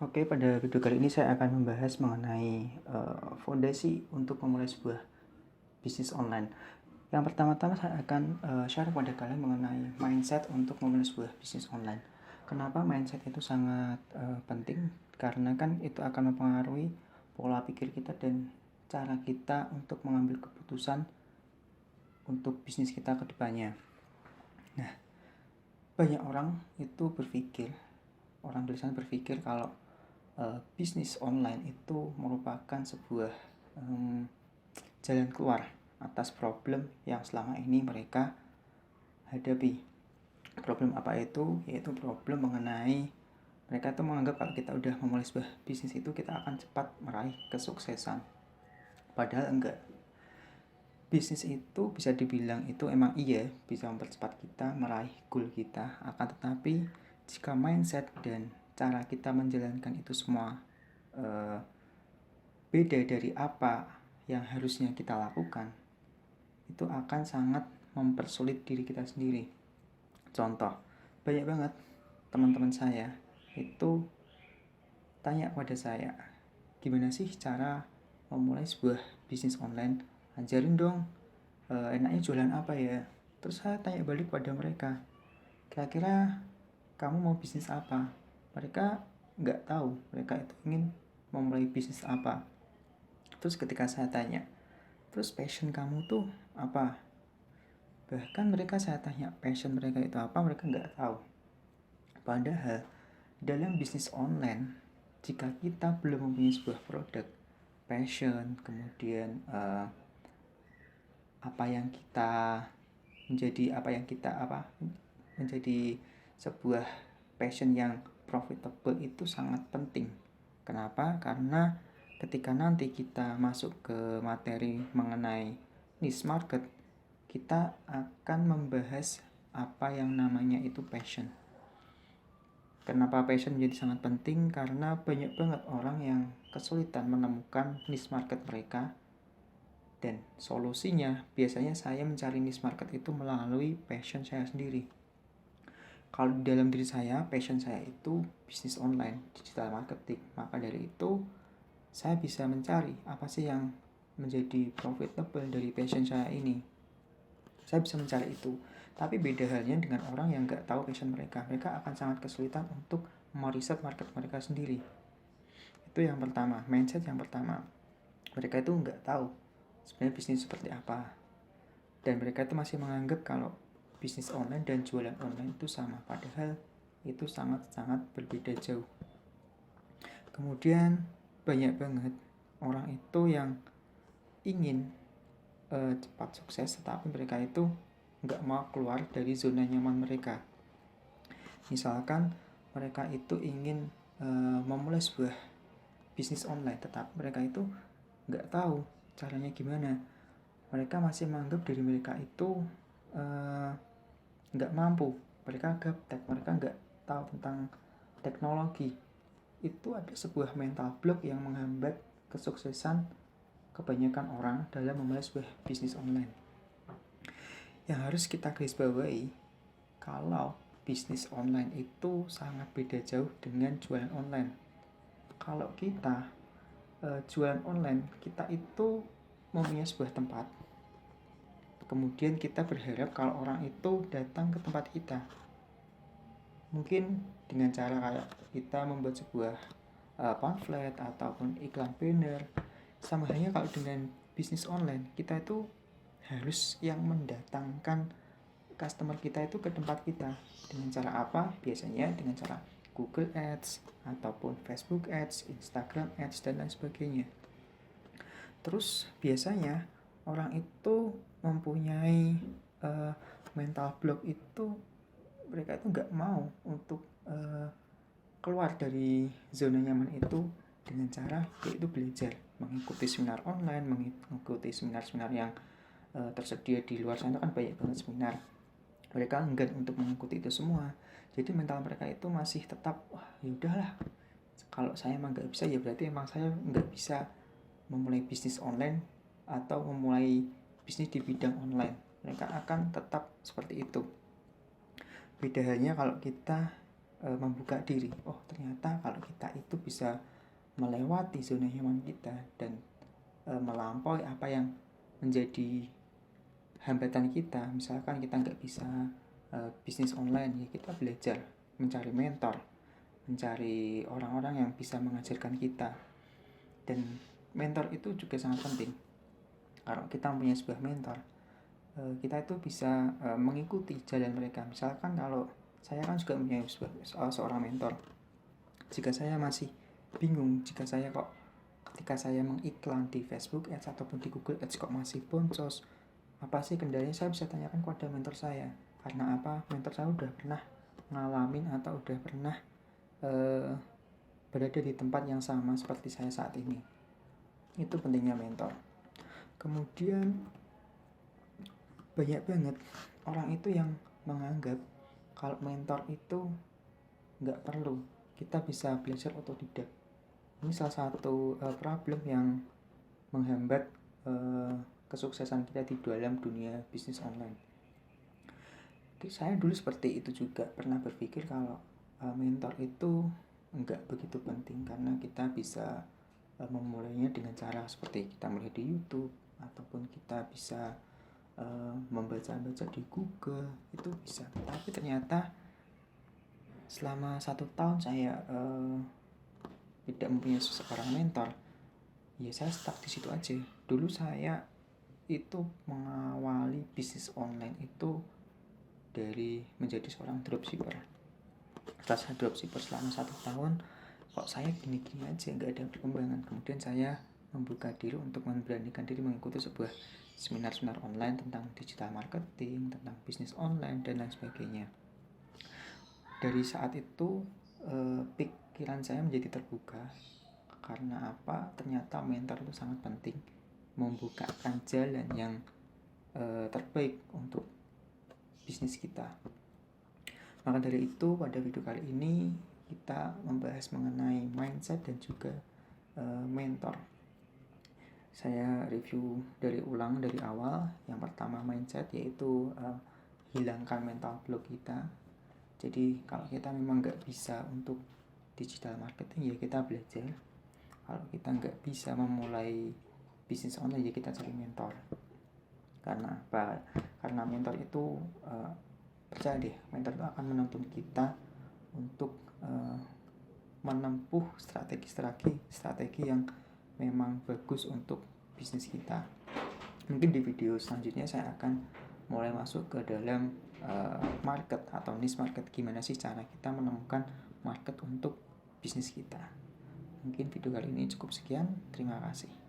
Oke, pada video kali ini saya akan membahas mengenai fondasi untuk memulai sebuah bisnis online. Yang pertama-tama saya akan share pada kalian mengenai mindset untuk memulai sebuah bisnis online. Kenapa mindset itu sangat penting? Karena kan itu akan mempengaruhi pola pikir kita dan cara kita untuk mengambil keputusan untuk bisnis kita ke depannya. Nah, banyak orang itu orang di sana berpikir kalau bisnis online itu merupakan sebuah jalan keluar atas problem yang selama ini mereka hadapi. Problem apa itu? Yaitu problem mengenai mereka itu menganggap kalau kita udah memulai sebuah bisnis itu kita akan cepat meraih kesuksesan. Padahal enggak. Bisnis itu bisa dibilang itu emang iya bisa mempercepat kita meraih goal kita, akan tetapi jika mindset dan cara kita menjalankan itu semua beda dari apa yang harusnya kita lakukan, itu akan sangat mempersulit diri kita sendiri. Contoh, banyak banget teman-teman saya itu tanya pada saya, gimana sih cara memulai sebuah bisnis online? Ajarin dong, enaknya jualan apa ya? Terus saya tanya balik pada mereka, kira-kira kamu mau bisnis apa? Mereka nggak tahu, mereka itu ingin memulai bisnis apa. Terus ketika saya tanya, terus passion kamu tuh apa? Bahkan mereka saya tanya passion mereka itu apa, mereka nggak tahu. Padahal dalam bisnis online, jika kita belum mempunyai sebuah produk, passion, kemudian menjadi sebuah passion yang profitable itu sangat penting. Kenapa? Karena ketika nanti kita masuk ke materi mengenai niche market, kita akan membahas apa yang namanya itu passion. Kenapa passion menjadi sangat penting? Karena banyak banget orang yang kesulitan menemukan niche market mereka. Dan solusinya biasanya saya mencari niche market itu melalui passion saya sendiri. Kalau di dalam diri saya, passion saya itu bisnis online, digital marketing. Maka dari itu, saya bisa mencari apa sih yang menjadi profitable dari passion saya ini. Saya bisa mencari itu. Tapi beda halnya dengan orang yang nggak tahu passion mereka. Mereka akan sangat kesulitan untuk meriset market mereka sendiri. Itu yang pertama, mindset yang pertama. Mereka itu nggak tahu sebenarnya bisnis seperti apa. Dan mereka itu masih menganggap kalau bisnis online dan jualan online itu sama. Padahal itu sangat-sangat berbeda jauh. Kemudian banyak banget orang itu yang ingin cepat sukses, tetapi mereka itu nggak mau keluar dari zona nyaman mereka. Misalkan mereka itu ingin memulai sebuah bisnis online, tetapi mereka itu nggak tahu caranya gimana. Mereka masih menganggap diri mereka itu nggak mampu. Mereka gaptek, mereka nggak tahu tentang teknologi. Itu ada sebuah mental block yang menghambat kesuksesan kebanyakan orang dalam memulai sebuah bisnis online. Yang harus kita garis bawahi, kalau bisnis online itu sangat beda jauh dengan jualan online. Kalau kita jualan online, kita itu mempunyai sebuah tempat. Kemudian kita berharap kalau orang itu datang ke tempat kita. Mungkin dengan cara kayak kita membuat sebuah pamflet ataupun iklan banner. Sama halnya kalau dengan bisnis online, kita itu harus yang mendatangkan customer kita itu ke tempat kita. Dengan cara apa? Biasanya dengan cara Google Ads ataupun Facebook Ads, Instagram Ads, dan lain sebagainya. Terus biasanya orang itu mempunyai mental block itu, mereka itu nggak mau untuk keluar dari zona nyaman itu dengan cara yaitu belajar, mengikuti seminar online, mengikuti seminar-seminar yang tersedia di luar sana. Kan banyak banget seminar. Mereka enggan untuk mengikuti itu semua. Jadi mental mereka itu masih tetap, wah yaudahlah, kalau saya emang nggak bisa ya berarti emang saya nggak bisa memulai bisnis online atau memulai bisnis di bidang online. Mereka akan tetap seperti itu. Beda halnya kalau kita membuka diri, oh ternyata kalau kita itu bisa melewati zona nyaman kita dan melampaui apa yang menjadi hambatan kita. Misalkan kita nggak bisa bisnis online, ya kita belajar mencari mentor, mencari orang-orang yang bisa mengajarkan kita. Dan mentor itu juga sangat penting. Kalau kita punya sebuah mentor, kita itu bisa mengikuti jalan mereka. Misalkan kalau saya kan juga punya seorang mentor. Jika saya masih bingung, jika saya kok ketika saya mengiklan di Facebook Ads ataupun di Google Ads kok masih boncos, apa sih kendalanya, saya bisa tanyakan kepada mentor saya. Karena apa? Mentor saya udah pernah ngalamin atau udah pernah berada di tempat yang sama seperti saya saat ini. Itu pentingnya mentor. Kemudian banyak banget orang itu yang menganggap kalau mentor itu nggak perlu, kita bisa belajar otodidak. Ini salah satu problem yang menghambat kesuksesan kita di dalam dunia bisnis online. Saya dulu seperti itu juga, pernah berpikir kalau mentor itu nggak begitu penting karena kita bisa memulainya dengan cara seperti kita melihat di YouTube ataupun kita bisa membaca-baca di Google, itu bisa. Tapi ternyata selama 1 tahun saya tidak mempunyai seorang mentor, ya saya stuck di situ aja. Dulu saya itu mengawali bisnis online itu dari menjadi seorang dropshipper. Setelah saya dropshipper selama 1 tahun, kok saya gini-gini aja, nggak ada perkembangan. Kemudian saya membuka diri untuk memberanikan diri mengikuti sebuah seminar-seminar online tentang digital marketing, tentang bisnis online, dan lain sebagainya. Dari saat itu pikiran saya menjadi terbuka. Karena apa? Ternyata mentor itu sangat penting, membukakan jalan yang terbaik untuk bisnis kita. Maka dari itu pada video kali ini kita membahas mengenai mindset dan juga mentor. Saya review dari awal. Yang pertama mindset, yaitu hilangkan mental block kita. Jadi kalau kita memang nggak bisa untuk digital marketing, ya kita belajar. Kalau kita nggak bisa memulai bisnis online, ya kita cari mentor. Karena apa? Karena mentor itu percaya deh, mentor itu akan menuntun kita untuk menempuh strategi yang memang bagus untuk bisnis kita. Mungkin di video selanjutnya saya akan mulai masuk ke dalam market atau niche market. Gimana sih cara kita menemukan market untuk bisnis kita. Mungkin video kali ini cukup sekian. Terima kasih.